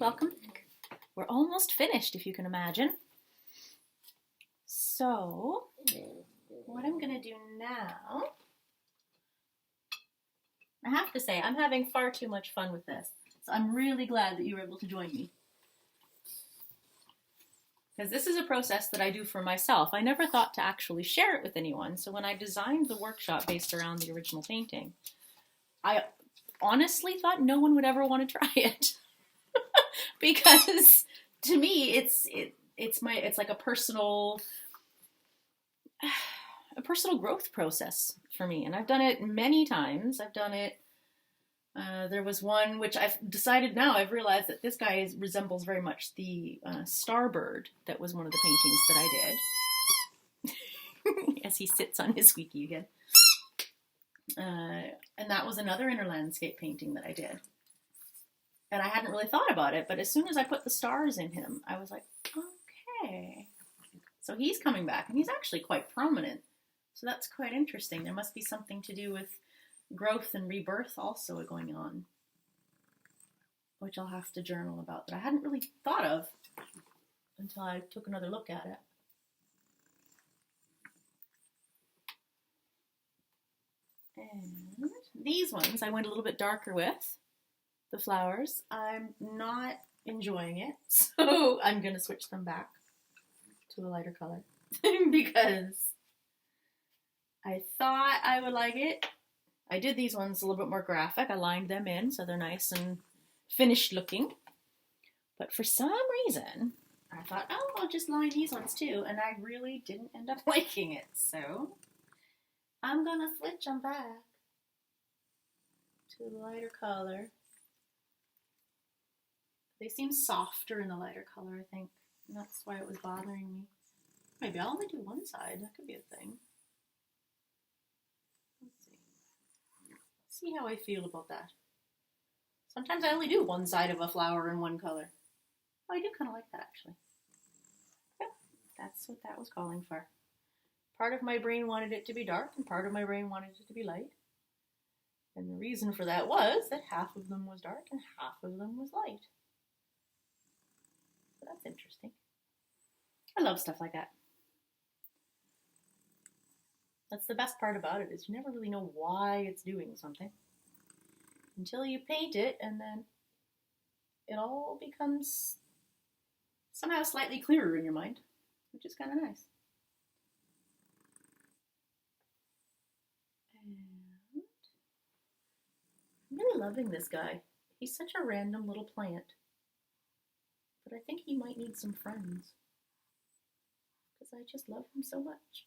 Welcome back. We're almost finished, if you can imagine. So, what I'm going to do now, I have to say, I'm having far too much fun with this. So I'm really glad that you were able to join me. Because this is a process that I do for myself. I never thought to actually share it with anyone. So when I designed the workshop based around the original painting, I honestly thought no one would ever want to try it. Because to me, it's like a personal growth process for me. And I've done it many times. I've done it. There was one which I've decided now, I've realized that this guy resembles very much the Starbird that was one of the paintings that I did. As he sits on his squeaky again. And that was another inner landscape painting that I did. And I hadn't really thought about it, but as soon as I put the stars in him, I was like, okay. So he's coming back, and he's actually quite prominent. So that's quite interesting. There must be something to do with growth and rebirth also going on, which I'll have to journal about, that I hadn't really thought of until I took another look at it. And these ones I went a little bit darker with, the flowers. I'm not enjoying it, so I'm going to switch them back to a lighter color because I thought I would like it. I did these ones a little bit more graphic. I lined them in so they're nice and finished looking. But for some reason, I thought, oh, I'll just line these ones too. And I really didn't end up liking it. So I'm going to switch them back to a lighter color. They seem softer in the lighter color, I think. And that's why it was bothering me. Maybe I'll only do one side. That could be a thing. See how I feel about that. Sometimes I only do one side of a flower in one color. Oh, I do kind of like that, actually. Yep, that's what that was calling for. Part of my brain wanted it to be dark, and part of my brain wanted it to be light. And the reason for that was that half of them was dark and half of them was light. So that's interesting. I love stuff like that. That's the best part about it, is you never really know why it's doing something until you paint it, and then it all becomes somehow slightly clearer in your mind, which is kind of nice. And I'm really loving this guy. He's such a random little plant, but I think he might need some friends because I just love him so much.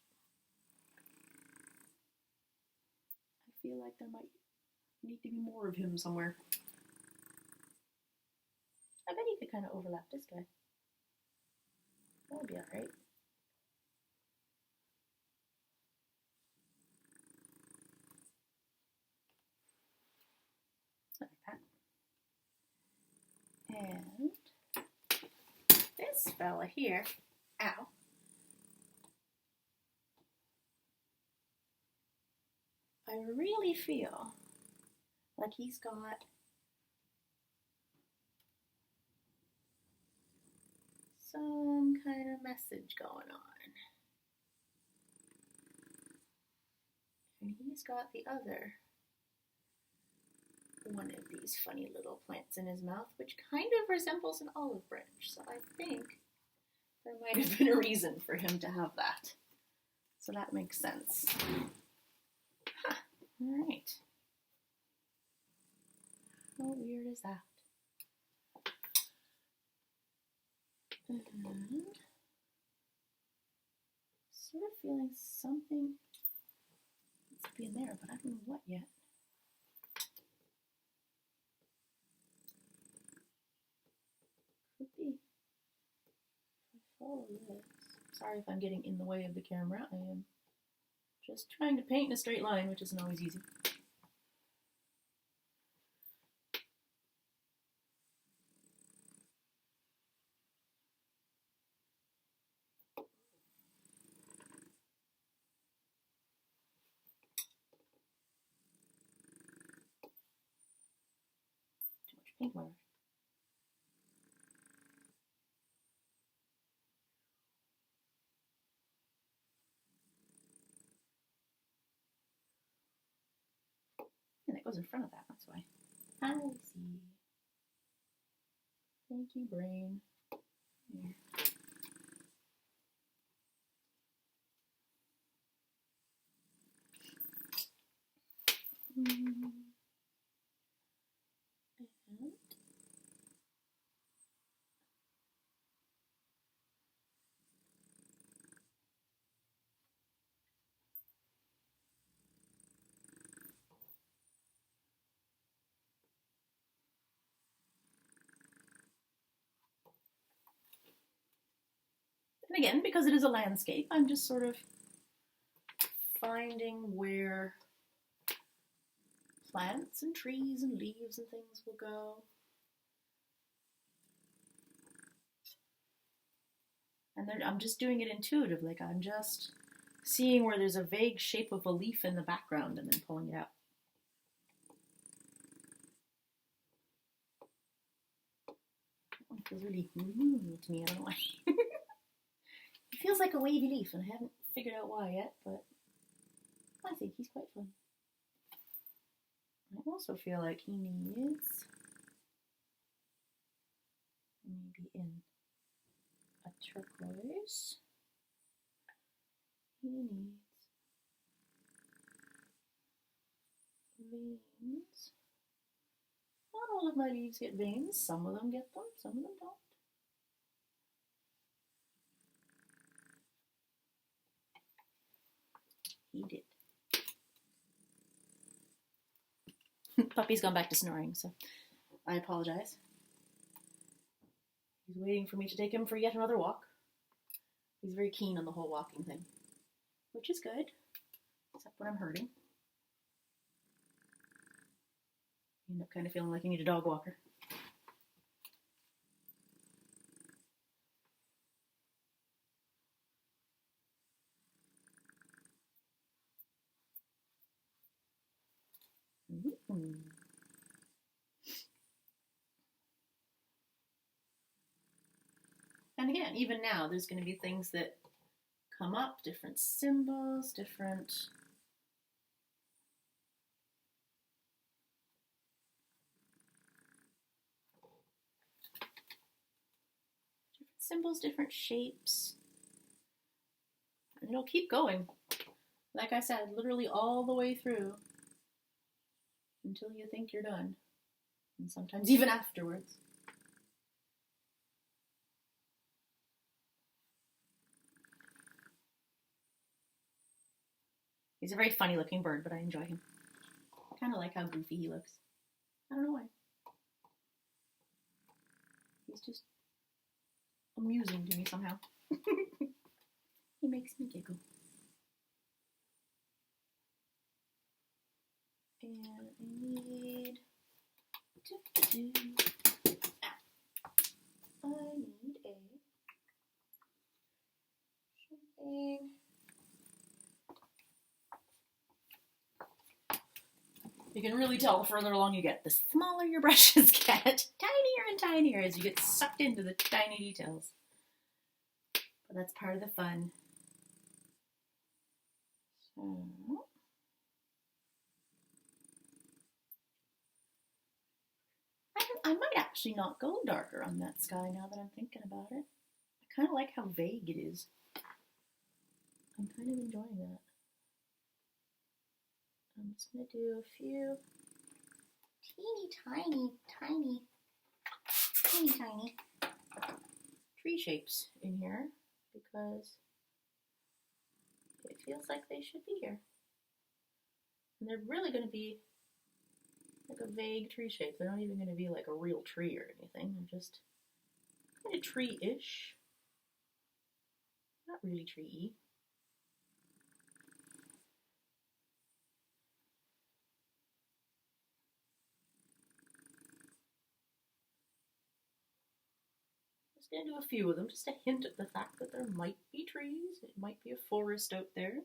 I feel like there might need to be more of him somewhere. I bet he could kind of overlap this guy. That would be alright. Like that. And this fella here, ow. I really feel like he's got some kind of message going on. And he's got the other one of these funny little plants in his mouth, which kind of resembles an olive branch. So I think there might have been a reason for him to have that. So that makes sense. Huh. All right. How weird is that? And sort of feeling something needs to be in there, but I don't know what yet. Could be. If I follow this. Sorry if I'm getting in the way of the camera. I am just trying to paint in a straight line, which isn't always easy. Too much paint, whatever. goes in front of that, that's why. I see. Thank you, brain. Here. And again, because it is a landscape, I'm just sort of finding where plants and trees and leaves and things will go. And then I'm just doing it intuitive, like I'm just seeing where there's a vague shape of a leaf in the background and then pulling it out. It feels really to me, I don't know why. It feels like a wavy leaf, and I haven't figured out why yet, but I think he's quite fun. I also feel like he needs maybe in a turquoise. He needs veins. Not all of my leaves get veins. Some of them get them, some of them don't. He did. Puppy's gone back to snoring, so I apologize. He's waiting for me to take him for yet another walk. He's very keen on the whole walking thing, which is good, except when I'm herding. You end up kind of feeling like you need a dog walker. Mm-hmm. And again, even now, there's going to be things that come up, different symbols, different symbols, different shapes. And it'll keep going. Like I said, literally all the way through until you think you're done. And sometimes even afterwards. He's a very funny looking bird, but I enjoy him. I kind of like how goofy he looks. I don't know why. He's just amusing to me somehow. He makes me giggle. And I need... I need something... You can really tell the further along you get, the smaller your brushes get. Tinier and tinier as you get sucked into the tiny details. But that's part of the fun. So... I might actually not go darker on that sky now that I'm thinking about it. I kind of like how vague it is. I'm kind of enjoying that. I'm just going to do a few tiny tree shapes in here because it feels like they should be here. And they're really going to be like a vague tree shape. They're not even going to be like a real tree or anything. They're just kind of tree-ish. Not really tree-y. Just going to do a few of them, just to hint at the fact that there might be trees. It might be a forest out there.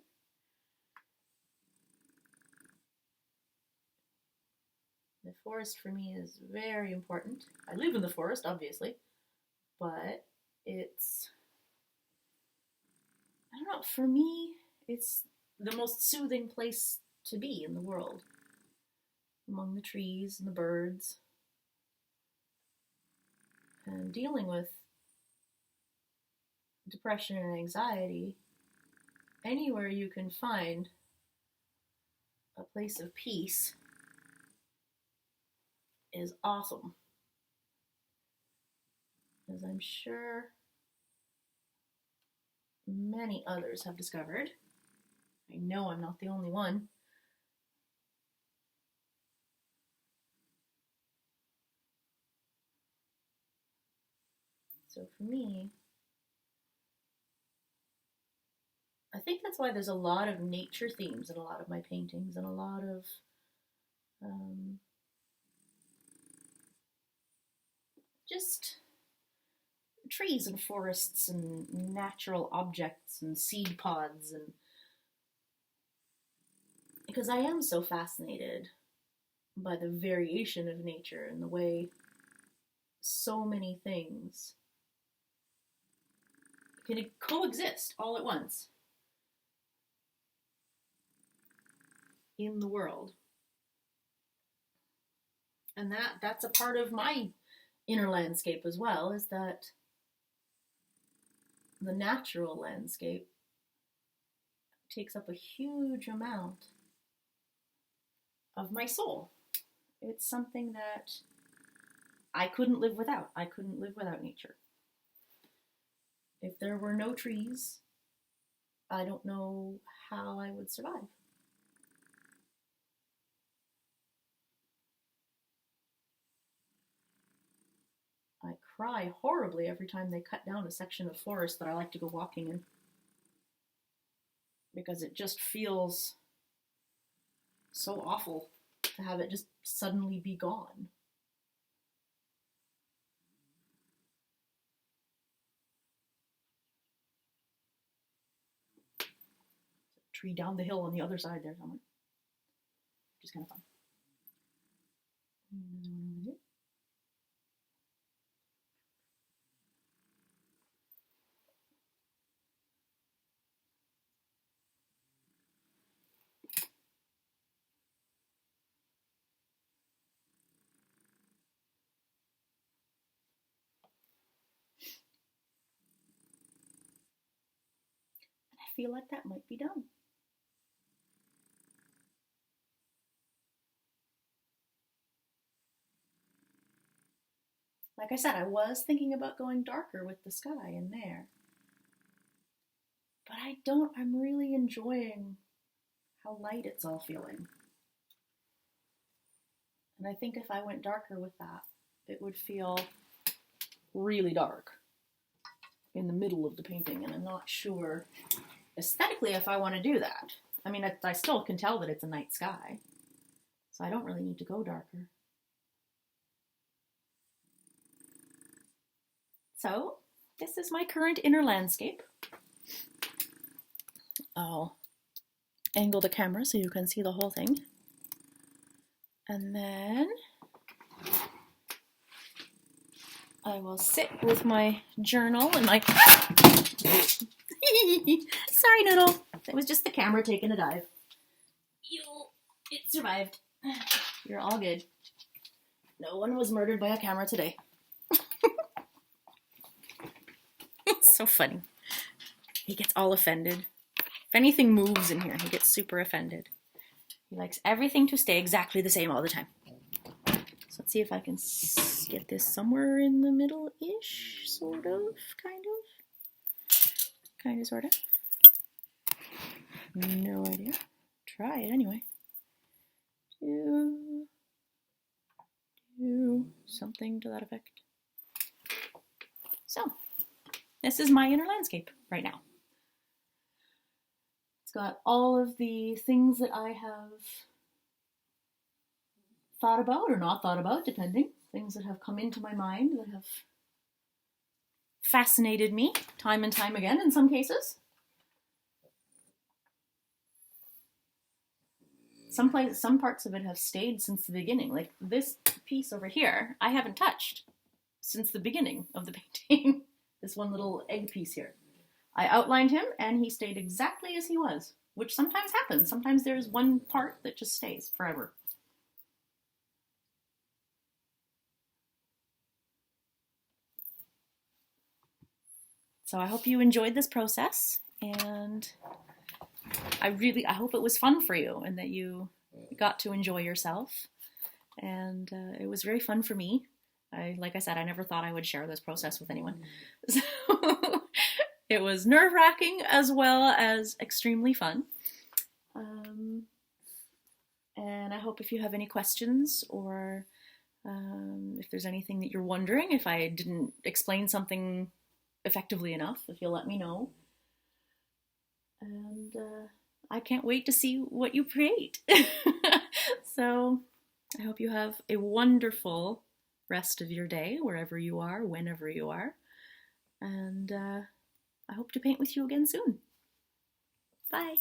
The forest for me is very important. I live in the forest, obviously, but it's, I don't know, for me, it's the most soothing place to be in the world. among the trees and the birds, and dealing with depression and anxiety, anywhere you can find a place of peace is awesome. As I'm sure many others have discovered. I know I'm not the only one. So for me, I think that's why there's a lot of nature themes in a lot of my paintings, and a lot of just trees and forests and natural objects and seed pods, and because I am so fascinated by the variation of nature and the way so many things can coexist all at once in the world. And that's a part of my inner landscape as well, is that the natural landscape takes up a huge amount of my soul. It's something that I couldn't live without. I couldn't live without nature. If there were no trees, I don't know how I would survive. I cry horribly every time they cut down a section of forest that I like to go walking in, because it just feels so awful to have it just suddenly be gone. There's a tree down the hill on the other side there somewhere, which is kind of fun. I feel like that might be done. Like I said, I was thinking about going darker with the sky in there. But I'm really enjoying how light it's all feeling. And I think if I went darker with that, it would feel really dark in the middle of the painting, and I'm not sure aesthetically if I want to do that. I mean, I still can tell that it's a night sky, so I don't really need to go darker. So, this is my current inner landscape. I'll angle the camera so you can see the whole thing. And then I will sit with my journal and my... Sorry, Noodle. It was just the camera taking a dive. It survived. You're all good. No one was murdered by a camera today. It's so funny. He gets all offended. If anything moves in here, he gets super offended. He likes everything to stay exactly the same all the time. So let's see if I can get this somewhere in the middle-ish, sort of, kind of, sort of. No idea. Try it anyway. Do something to that effect. So, this is my inner landscape right now. It's got all of the things that I have thought about or not thought about, depending. Things that have come into my mind that have fascinated me time and time again in some cases. Some parts of it have stayed since the beginning. Like this piece over here, I haven't touched since the beginning of the painting. This one little egg piece here. I outlined him and he stayed exactly as he was, which sometimes happens. Sometimes there's one part that just stays forever. So I hope you enjoyed this process, and I hope it was fun for you and that you got to enjoy yourself. And it was very fun for me. Like I said, I never thought I would share this process with anyone. So it was nerve-wracking as well as extremely fun. And I hope if you have any questions, or if there's anything that you're wondering, if I didn't explain something effectively enough, if you'll let me know. And I can't wait to see what you create. So I hope you have a wonderful rest of your day, wherever you are, whenever you are. And I hope to paint with you again soon. Bye.